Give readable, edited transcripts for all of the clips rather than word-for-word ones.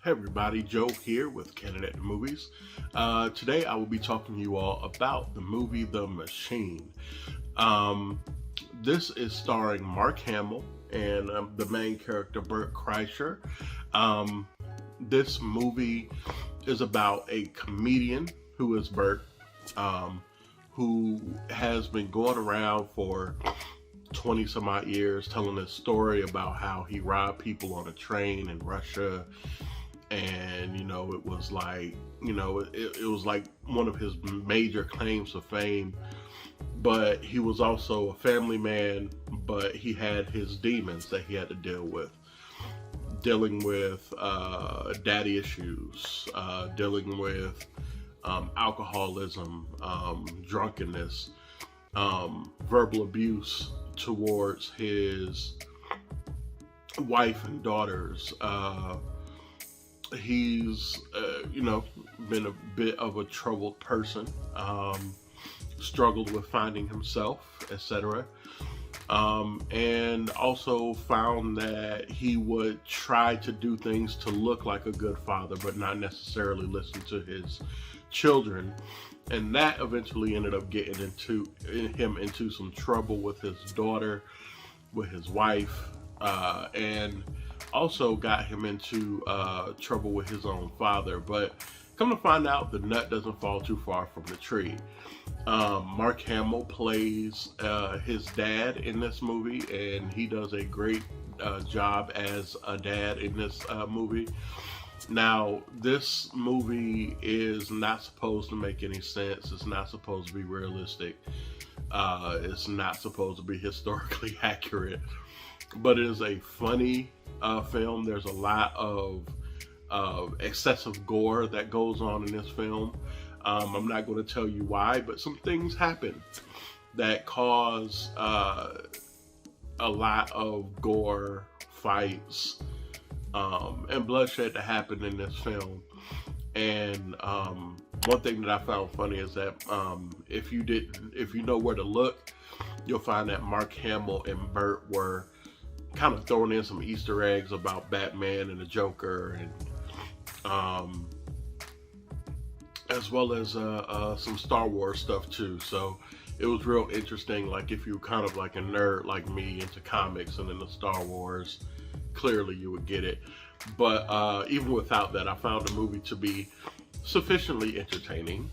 Hey everybody, Joe here with Candid at the Movies. Today I will be talking to you all about the movie The Machine. Um, this is starring Mark Hamill and the main character Bert Kreischer. Um, this movie is about a comedian who is Bert, who has been going around for 20 some odd years telling this story about how he robbed people on a train in Russia. And it was like it was like one of his major claims to fame. But he was also a family man, but he had his demons that he had to dealing with daddy issues, dealing with alcoholism, drunkenness, verbal abuse towards his wife and daughters. He's been a bit of a troubled person, struggled with finding himself, etc. And also found that he would try to do things to look like a good father, but not necessarily listen to his children. And that eventually ended up getting him into some trouble with his daughter, with his wife, and also got him into trouble with his own father. But come to find out, the nut doesn't fall too far from the tree. Mark Hamill plays his dad in this movie, and he does a great job as a dad in this movie. Now, this movie is not supposed to make any sense. It's not supposed to be realistic. It's not supposed to be historically accurate. But it is a funny film. There's a lot of excessive gore that goes on in this film. I'm not going to tell you why, but some things happen that cause a lot of gore, fights, and bloodshed to happen in this film. And one thing that I found funny is that if you know where to look, you'll find that Mark Hamill and Bert were kind of throwing in some Easter eggs about Batman and the Joker, and as well as some Star Wars stuff too. So it was real interesting. Like, if you're kind of like a nerd like me into comics and into Star Wars, clearly you would get it. But even without that, I found the movie to be sufficiently entertaining.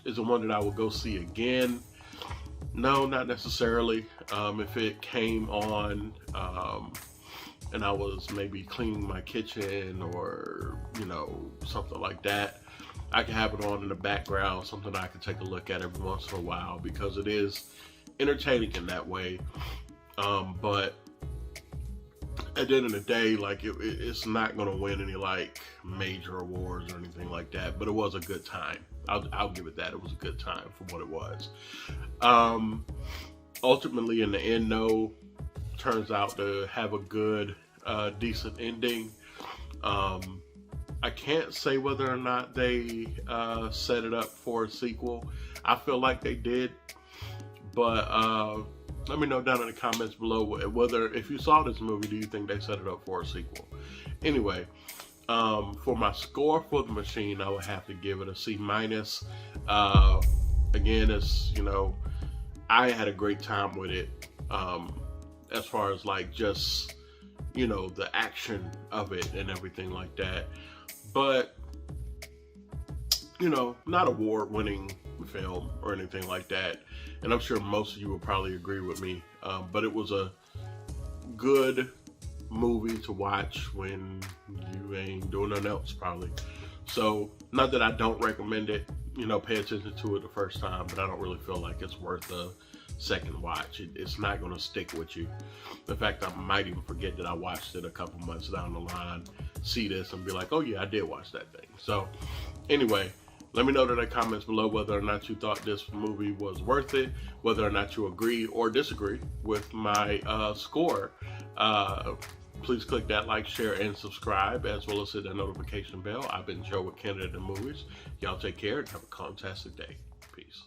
Is it one that I would go see again? No, not necessarily. If it came on and I was maybe cleaning my kitchen or something like that, I could have it on in the background, something I could take a look at every once in a while, because it is entertaining in that way. But at the end of the day, like, it's not going to win any like major awards or anything like that, but it was a good time. I'll give it that. It was a good time for what it was. Ultimately, in the end, no, turns out to have a good, decent ending. I can't say whether or not they set it up for a sequel. I feel like they did, but let me know down in the comments below whether, if you saw this movie, do you think they set it up for a sequel? Anyway, for my score for The Machine, I would have to give it a C-. Again, it's, I had a great time with it, as far as like just, the action of it and everything like that. But, not award-winning film or anything like that. And I'm sure most of you will probably agree with me. But it was a good movie to watch when you ain't doing nothing else, probably. So, not that I don't recommend it. Pay attention to it the first time, but I don't really feel like it's worth a second watch. It's not going to stick with you. In fact, I might even forget that I watched it a couple months down the line, see this and be like, oh yeah, I did watch that thing. So anyway, let me know in the comments below whether or not you thought this movie was worth it, whether or not you agree or disagree with my score. Please click that like, share, and subscribe, as well as hit that notification bell. I've been Joe with Candid at the Movies. Y'all take care and have a fantastic day. Peace.